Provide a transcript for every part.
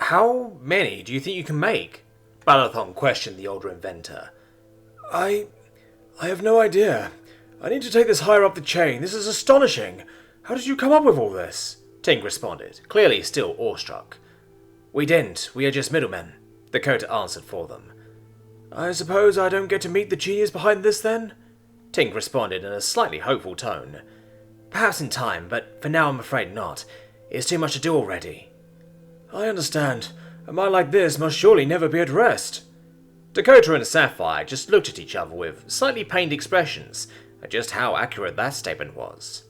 How many do you think you can make? Balathon questioned the older inventor. I have no idea. I need to take this higher up the chain. This is astonishing. How did you come up with all this? Tink responded, clearly still awestruck. We didn't. We are just middlemen, Dakota answered for them. I suppose I don't get to meet the genius behind this then? Tink responded in a slightly hopeful tone. Perhaps in time, but for now I'm afraid not. It's too much to do already. I understand. A mind like this must surely never be at rest. Dakota and Sapphire just looked at each other with slightly pained expressions at just how accurate that statement was.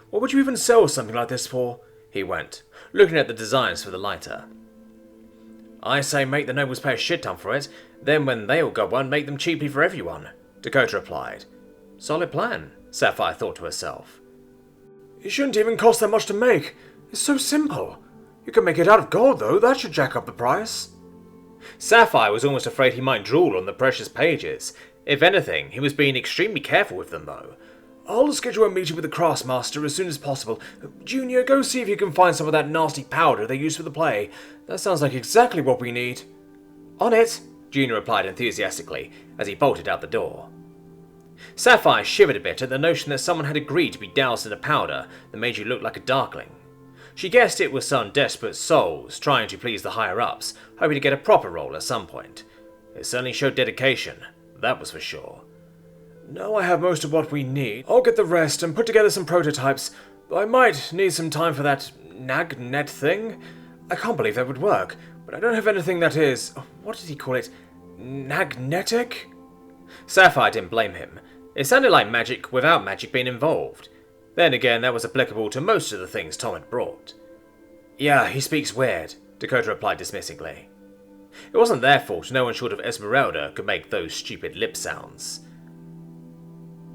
What would you even sell something like this for? He went, looking at the designs for the lighter. I say make the nobles pay a shit ton for it, then when they all got one, make them cheaply for everyone, Dakota replied. Solid plan, Sapphire thought to herself. It shouldn't even cost that much to make. It's so simple. You can make it out of gold, though. That should jack up the price. Sapphire was almost afraid he might drool on the precious pages. If anything, he was being extremely careful with them, though. I'll schedule a meeting with the Craftsmaster as soon as possible. Junior, go see if you can find some of that nasty powder they use for the play. That sounds like exactly what we need. On it, Junior replied enthusiastically as he bolted out the door. Sapphire shivered a bit at the notion that someone had agreed to be doused in a powder that made you look like a darkling. She guessed it was some desperate souls trying to please the higher-ups, hoping to get a proper role at some point. It certainly showed dedication, that was for sure. Now I have most of what we need. I'll get the rest and put together some prototypes. I might need some time for that net thing. I can't believe that would work, but I don't have anything that is... What did he call it? Magnetic? Sapphire didn't blame him. It sounded like magic without magic being involved. Then again, that was applicable to most of the things Tom had brought. Yeah, he speaks weird, Dakota replied dismissingly. It wasn't their fault no one short of Esmeralda could make those stupid lip sounds.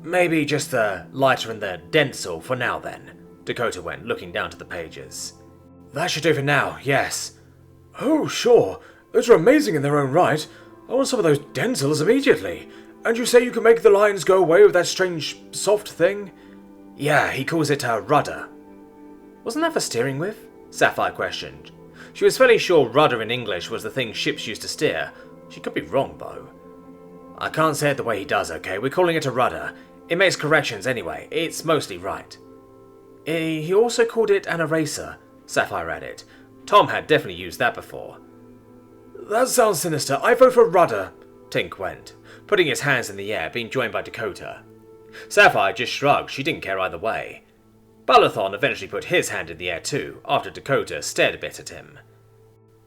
Maybe just the lighter and the dental for now then, Dakota went, looking down to the pages. That should do for now, yes. Oh, sure. Those are amazing in their own right. I want some of those dentals immediately. And you say you can make the lines go away with that strange, soft thing? Yeah, he calls it a rudder. Wasn't that for steering with? Sapphire questioned. She was fairly sure rudder in English was the thing ships used to steer. She could be wrong, though. I can't say it the way he does, okay? We're calling it a rudder. It makes corrections anyway. It's mostly right. He also called it an eraser, Sapphire added. Tom had definitely used that before. That sounds sinister. I vote for rudder, Tink went, putting his hands in the air, being joined by Dakota. Sapphire just shrugged. She didn't care either way. Balathon eventually put his hand in the air too, after Dakota stared a bit at him.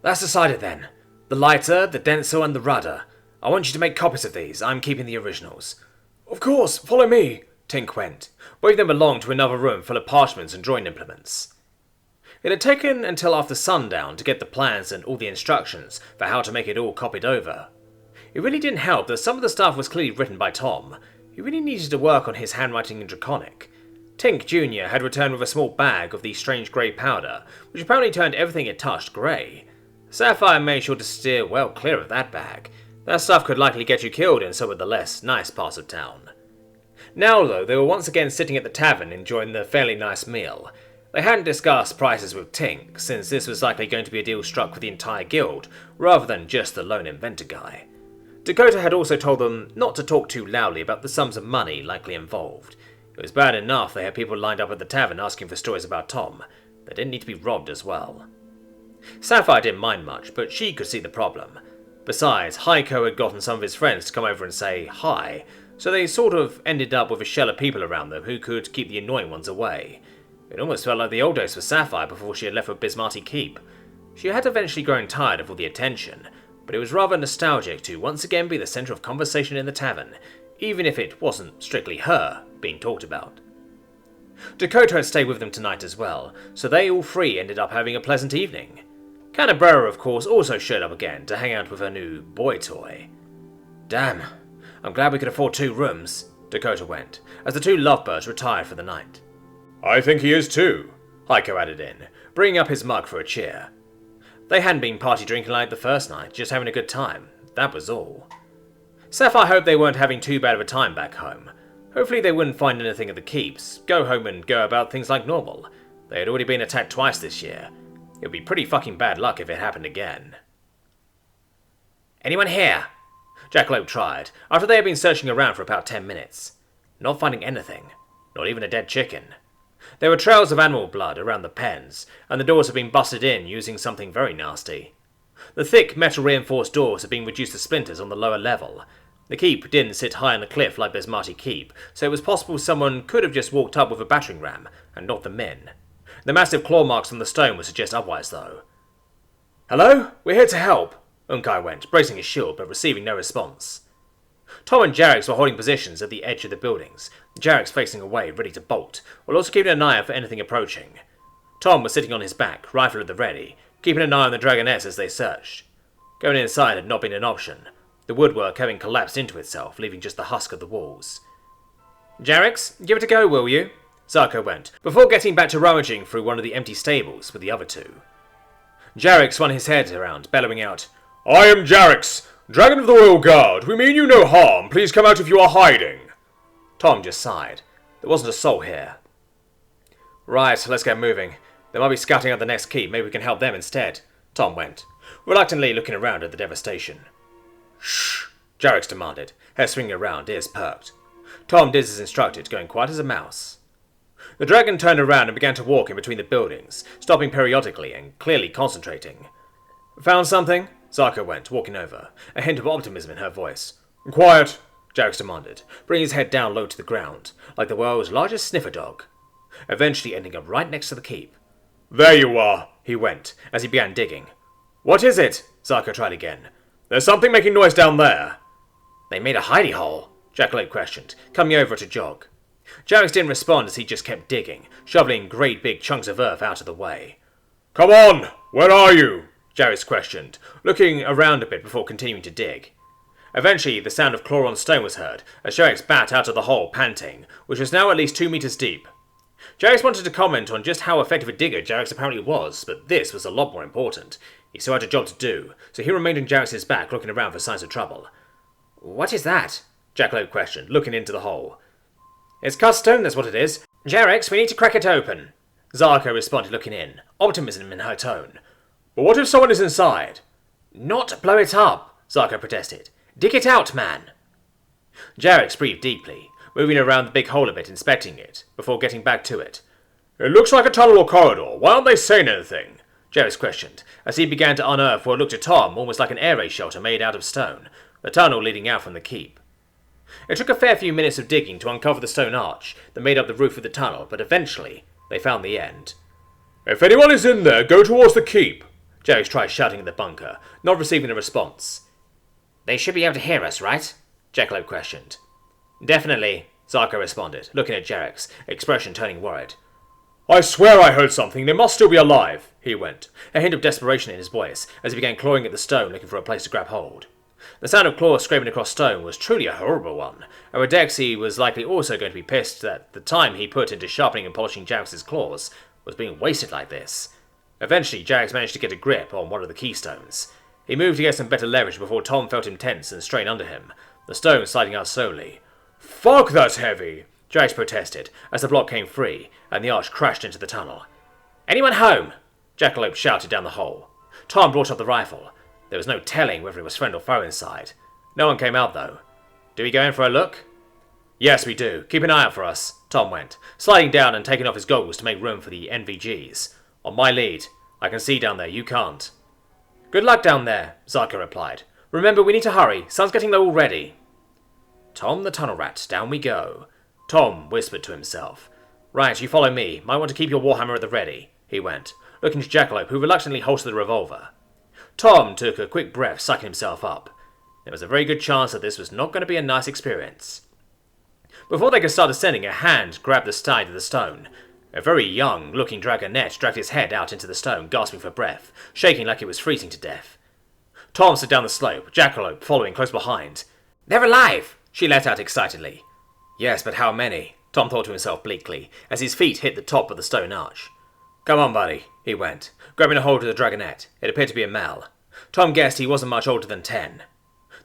That's decided then. The lighter, the dental, and the rudder. I want you to make copies of these. I'm keeping the originals. Of course, follow me, Tink went, waving them along to another room full of parchments and drawing implements. It had taken until after sundown to get the plans and all the instructions for how to make it all copied over. It really didn't help that some of the stuff was clearly written by Tom. He really needed to work on his handwriting in Draconic. Tink Jr. had returned with a small bag of the strange grey powder, which apparently turned everything it touched grey. Sapphire made sure to steer well clear of that bag. That stuff could likely get you killed in some of the less nice parts of town. Now, though, they were once again sitting at the tavern enjoying the fairly nice meal. They hadn't discussed prices with Tink, since this was likely going to be a deal struck with the entire guild, rather than just the lone inventor guy. Dakota had also told them not to talk too loudly about the sums of money likely involved. It was bad enough they had people lined up at the tavern asking for stories about Tom. They didn't need to be robbed as well. Sapphire didn't mind much, but she could see the problem. Besides, Heiko had gotten some of his friends to come over and say hi, so they sort of ended up with a shell of people around them who could keep the annoying ones away. It almost felt like the old days for Sapphire before she had left for Bismarcky Keep. She had eventually grown tired of all the attention, but it was rather nostalgic to once again be the centre of conversation in the tavern, even if it wasn't strictly her being talked about. Dakota had stayed with them tonight as well, so they all three ended up having a pleasant evening. Canberra, of course, also showed up again to hang out with her new boy toy. Damn, I'm glad we could afford 2 rooms, Dakota went, as the 2 lovebirds retired for the night. I think he is too, Heiko added in, bringing up his mug for a cheer. They hadn't been party drinking like the first night, just having a good time. That was all. Sapphire hoped they weren't having too bad of a time back home. Hopefully they wouldn't find anything at the keeps, go home and go about things like normal. They had already been attacked twice this year. It would be pretty fucking bad luck if it happened again. Anyone here? Jackalope tried, after they had been searching around for about 10 minutes. Not finding anything. Not even a dead chicken. There were trails of animal blood around the pens, and the doors had been busted in using something very nasty. The thick, metal-reinforced doors had been reduced to splinters on the lower level. The keep didn't sit high on a cliff like Besmati Keep, so it was possible someone could have just walked up with a battering ram, and not them in. The massive claw marks on the stone would suggest otherwise, though. "Hello? We're here to help," Unkai went, bracing his shield, but receiving no response. Tom and Jarrix were holding positions at the edge of the buildings, Jarrix facing away, ready to bolt, while also keeping an eye out for anything approaching. Tom was sitting on his back, rifle at the ready, keeping an eye on the dragoness as they searched. Going inside had not been an option, the woodwork having collapsed into itself, leaving just the husk of the walls. "Jarrix, give it a go, will you?" Zarko went, before getting back to rummaging through one of the empty stables with the other two. Jarrix swung his head around, bellowing out, "I am Jarrix, Dragon of the Royal Guard. We mean you no harm. Please come out if you are hiding." Tom just sighed. There wasn't a soul here. "Right, let's get moving. They might be scouting out the next keep. Maybe we can help them instead." Tom went, reluctantly looking around at the devastation. "Shh," Jarrix demanded, head swinging around, ears perked. Tom did as instructed, going quiet as a mouse. The dragon turned around and began to walk in between the buildings, stopping periodically and clearly concentrating. "Found something?" Zarko went, walking over, a hint of optimism in her voice. "Quiet," Jarrix demanded, bringing his head down low to the ground, like the world's largest sniffer dog, eventually ending up right next to the keep. "There you are," he went, as he began digging. "What is it?" Zarko tried again. "There's something making noise down there." "They made a hidey hole?" Jackalope questioned, coming over at a jog. Jarrix didn't respond as he just kept digging, shoveling great big chunks of earth out of the way. "Come on! Where are you?" Jarrix questioned, looking around a bit before continuing to dig. Eventually, the sound of claw on stone was heard, as Jarrix bat out of the hole, panting, which was now at least 2 meters deep. Jarrix wanted to comment on just how effective a digger Jarrix apparently was, but this was a lot more important. He still had a job to do, so he remained on Jarrix's back, looking around for signs of trouble. "What is that?" Jackalope questioned, looking into the hole. "It's cut stone, that's what it is. Jarrix, we need to crack it open." Zarko responded, looking in, optimism in her tone. "But what if someone is inside?" "Not blow it up," Zarko protested. "Dig it out, man." Jarrix breathed deeply, moving around the big hole a bit, inspecting it, before getting back to it. "It looks like a tunnel or corridor. Why aren't they saying anything?" Jarrix questioned, as he began to unearth what looked to Tom almost like an air raid shelter made out of stone, the tunnel leading out from the keep. It took a fair few minutes of digging to uncover the stone arch that made up the roof of the tunnel, but eventually they found the end. "If anyone is in there, go towards the keep," Jarrix tried shouting at the bunker, not receiving a response. "They should be able to hear us, right?" Jackalope questioned. "Definitely," Zarko responded, looking at Jarrix, expression turning worried. "I swear I heard something. They must still be alive," he went, a hint of desperation in his voice, as he began clawing at the stone, looking for a place to grab hold. The sound of claws scraping across stone was truly a horrible one, and Redexy was likely also going to be pissed that the time he put into sharpening and polishing Jarrix's claws was being wasted like this. Eventually, Jarrix managed to get a grip on one of the keystones. He moved to get some better leverage before Tom felt him tense and strain under him, the stone sliding out slowly. "Fuck, that's heavy!" Jarrix protested, as the block came free, and the arch crashed into the tunnel. "Anyone home?" Jackalope shouted down the hole. Tom brought up the rifle. There was no telling whether it was friend or foe inside. No one came out, though. "Do we go in for a look?" "Yes, we do. Keep an eye out for us," Tom went, sliding down and taking off his goggles to make room for the NVGs. "On my lead. I can see down there, you can't." "Good luck down there," Zarko replied. "Remember, we need to hurry. Sun's getting low already." Tom the tunnel rat, down we go. Tom whispered to himself. "Right, you follow me. Might want to keep your warhammer at the ready," he went, looking to Jackalope, who reluctantly holstered the revolver. Tom took a quick breath, sucking himself up. There was a very good chance that this was not going to be a nice experience. Before they could start descending, a hand grabbed the side of the stone. A very young-looking dragonette dragged his head out into the stone, gasping for breath, shaking like it was freezing to death. Tom slid down the slope, Jackalope following close behind. "They're alive!" she let out excitedly. "Yes, but how many?" Tom thought to himself bleakly, as his feet hit the top of the stone arch. "Come on, buddy," he went, grabbing a hold of the dragonette. It appeared to be a male. Tom guessed he wasn't much older than 10.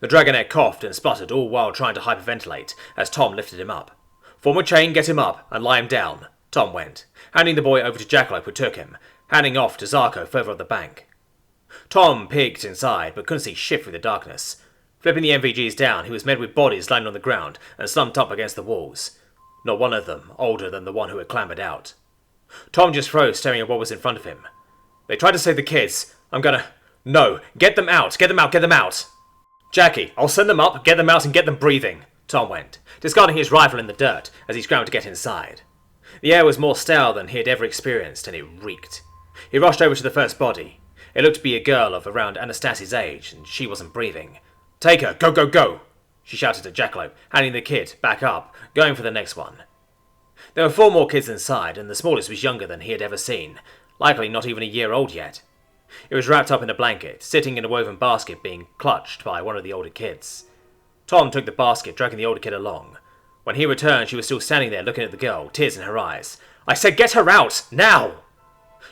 The dragonette coughed and spluttered, all while trying to hyperventilate, as Tom lifted him up. "Form a chain, get him up, and lie him down," Tom went, handing the boy over to Jackalope, who took him, handing off to Zarko further up the bank. Tom peeked inside, but couldn't see shit through the darkness. Flipping the NVGs down, he was met with bodies lying on the ground and slumped up against the walls. Not one of them older than the one who had clambered out. Tom just froze, staring at what was in front of him. They tried to save the kids. No, get them out, get them out, get them out! Jackie, I'll send them up, get them out and get them breathing, Tom went, discarding his rifle in the dirt as he scrambled to get inside. The air was more stale than he had ever experienced, and it reeked. He rushed over to the first body. It looked to be a girl of around Anastasia's age, and she wasn't breathing. Take her, go, go, go! She shouted to Jackalope, handing the kid back up, going for the next one. There were 4 more kids inside, and the smallest was younger than he had ever seen, likely not even a year old yet. It was wrapped up in a blanket, sitting in a woven basket being clutched by one of the older kids. Tom took the basket, dragging the older kid along. When he returned, she was still standing there looking at the girl, tears in her eyes. I said get her out, now!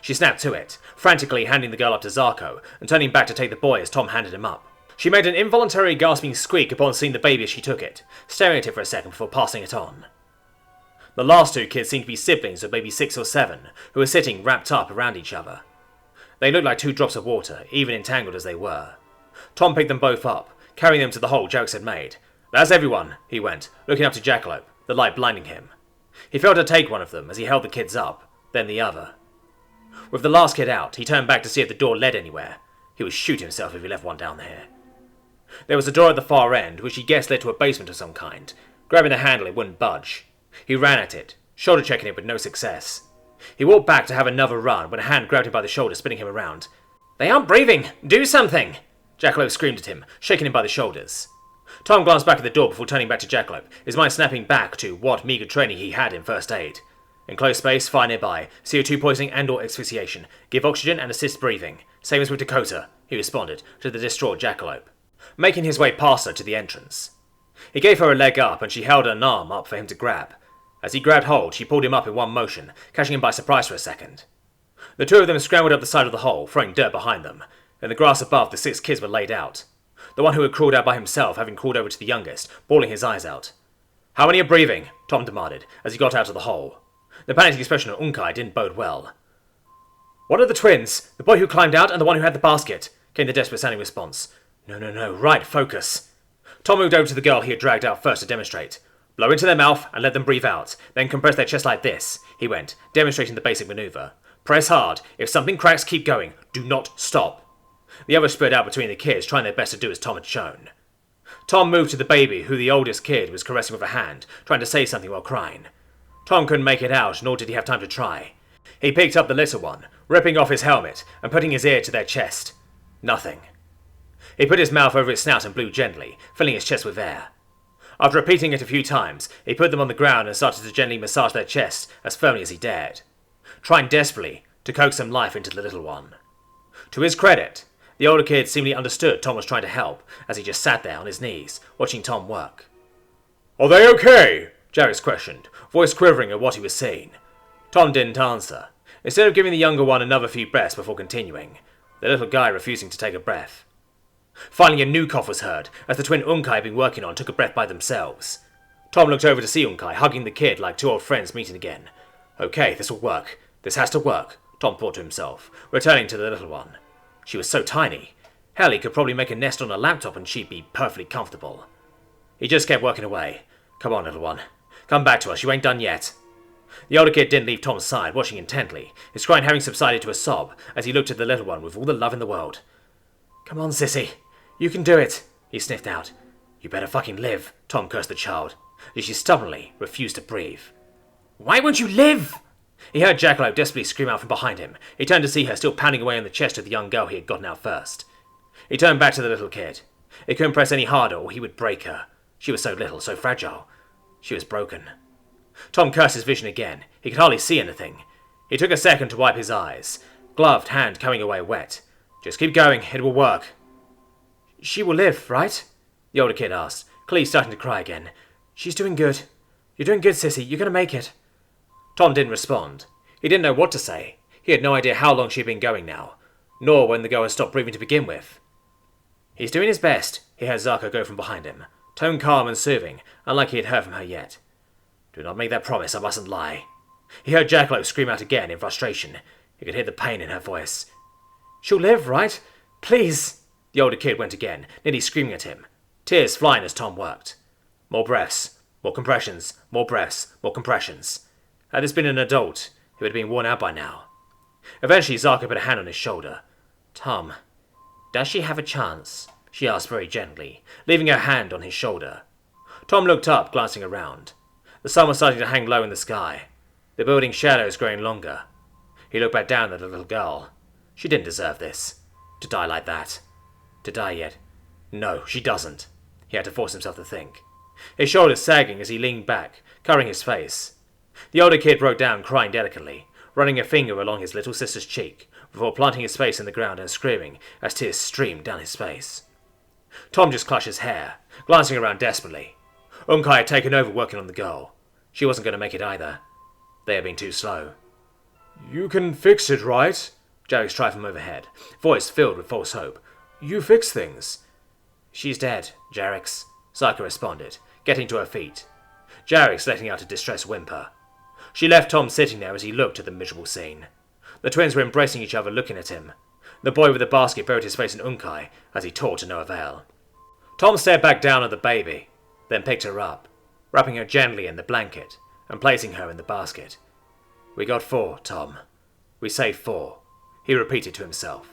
She snapped to it, frantically handing the girl up to Zarko, and turning back to take the boy as Tom handed him up. She made an involuntary gasping squeak upon seeing the baby as she took it, staring at it for a second before passing it on. The last 2 kids seemed to be siblings of maybe 6 or 7, who were sitting wrapped up around each other. They looked like 2 drops of water, even entangled as they were. Tom picked them both up, carrying them to the hole Jax had made. That's everyone, he went, looking up to Jackalope, the light blinding him. He failed to take one of them as he held the kids up, then the other. With the last kid out, he turned back to see if the door led anywhere. He would shoot himself if he left one down there. There was a door at the far end, which he guessed led to a basement of some kind. Grabbing the handle, it wouldn't budge. He ran at it, shoulder-checking it with no success. He walked back to have another run when a hand grabbed him by the shoulder, spinning him around. They aren't breathing! Do something! Jackalope screamed at him, shaking him by the shoulders. Tom glanced back at the door before turning back to Jackalope, his mind snapping back to what meager training he had in first aid. Enclosed space, fire nearby, CO2 poisoning and/or asphyxiation. Give oxygen and assist breathing. Same as with Dakota, he responded to the distraught Jackalope, making his way past her to the entrance. He gave her a leg up and she held an arm up for him to grab. As he grabbed hold, she pulled him up in one motion, catching him by surprise for a second. The 2 of them scrambled up the side of the hole, throwing dirt behind them. In the grass above, the 6 kids were laid out. The one who had crawled out by himself having crawled over to the youngest, bawling his eyes out. How many are breathing? Tom demanded, as he got out of the hole. The panicked expression of Unkai didn't bode well. One of the twins, the boy who climbed out and the one who had the basket, came the desperate-sounding response. No, right, focus. Tom moved over to the girl he had dragged out first to demonstrate. Blow into their mouth and let them breathe out, then compress their chest like this, he went, demonstrating the basic maneuver. Press hard. If something cracks, keep going. Do not stop. The others spread out between the kids, trying their best to do as Tom had shown. Tom moved to the baby, who the oldest kid was caressing with a hand, trying to say something while crying. Tom couldn't make it out, nor did he have time to try. He picked up the little one, ripping off his helmet and putting his ear to their chest. Nothing. He put his mouth over its snout and blew gently, filling his chest with air. After repeating it a few times, he put them on the ground and started to gently massage their chests as firmly as he dared, trying desperately to coax some life into the little one. To his credit, the older kid seemingly understood Tom was trying to help, as he just sat there on his knees, watching Tom work. Are they okay? Jarvis questioned, voice quivering at what he was seeing. Tom didn't answer, instead of giving the younger one another few breaths before continuing, the little guy refusing to take a breath. Finally a new cough was heard, as the twin Unkai had been working on took a breath by themselves. Tom looked over to see Unkai hugging the kid like 2 old friends meeting again. Okay, this'll work. This has to work, Tom thought to himself, returning to the little one. She was so tiny. Hell, he could probably make a nest on a laptop and she'd be perfectly comfortable. He just kept working away. Come on, little one. Come back to us, you ain't done yet. The older kid didn't leave Tom's side, watching intently, his crying having subsided to a sob as he looked at the little one with all the love in the world. Come on, sissy. You can do it, he sniffed out. You better fucking live, Tom cursed the child, as she stubbornly refused to breathe. Why won't you live? He heard Jackalope desperately scream out from behind him. He turned to see her still pounding away on the chest of the young girl he had gotten out first. He turned back to the little kid. He couldn't press any harder or he would break her. She was so little, so fragile. She was broken. Tom cursed his vision again. He could hardly see anything. He took a second to wipe his eyes, gloved hand coming away wet. Just keep going, it will work. She will live, right? The older kid asked, clearly starting to cry again. She's doing good. You're doing good, sissy. You're going to make it. Tom didn't respond. He didn't know what to say. He had no idea how long she'd been going now, nor when the girl had stopped breathing to begin with. He's doing his best, he heard Zarko go from behind him, tone calm and soothing, unlike he had heard from her yet. Do not make that promise, I mustn't lie. He heard Jackalope scream out again in frustration. He could hear the pain in her voice. "She'll live, right? Please!" The older kid went again, nearly screaming at him, tears flying as Tom worked. More breaths, more compressions, more breaths, more compressions. Had this been an adult, he would have been worn out by now. Eventually, Zaka put a hand on his shoulder. "Tom, does she have a chance?" she asked very gently, leaving her hand on his shoulder. Tom looked up, glancing around. The sun was starting to hang low in the sky, the building shadows growing longer. He looked back down at the little girl. She didn't deserve this. To die like that. To die yet. No, she doesn't. He had to force himself to think. His shoulders sagging as he leaned back, covering his face. The older kid broke down, crying delicately, running a finger along his little sister's cheek, before planting his face in the ground and screaming as tears streamed down his face. Tom just clutched his hair, glancing around desperately. Unkai had taken over working on the girl. She wasn't going to make it either. They had been too slow. "You can fix it, right?" Jarek's tried from overhead, voice filled with false hope. "You fix things." "She's dead, Jarek's," Zaka responded, getting to her feet. Jarek's letting out a distressed whimper. She left Tom sitting there as he looked at the miserable scene. The twins were embracing each other, looking at him. The boy with the basket buried his face in Unkai as he tore to no avail. Tom stared back down at the baby, then picked her up, wrapping her gently in the blanket and placing her in the basket. "We got 4, Tom. We saved 4, he repeated to himself.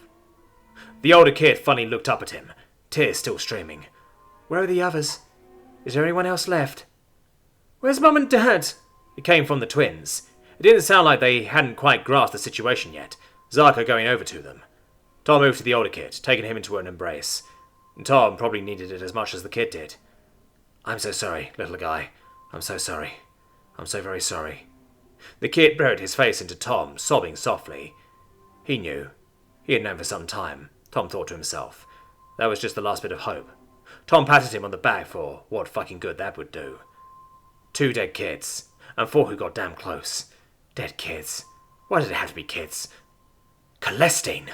The older kid finally looked up at him, tears still streaming. "Where are the others? Is there anyone else left?" "Where's Mum and Dad?" It came from the twins. It didn't sound like they hadn't quite grasped the situation yet, Zaka going over to them. Tom moved to the older kid, taking him into an embrace. Tom probably needed it as much as the kid did. "I'm so sorry, little guy. I'm so sorry. I'm so very sorry." The kid buried his face into Tom, sobbing softly. He knew. He had known for some time, Tom thought to himself. That was just the last bit of hope. Tom patted him on the back for what fucking good that would do. 2 dead kids, and 4 who got damn close. Dead kids. Why did it have to be kids? Celestine!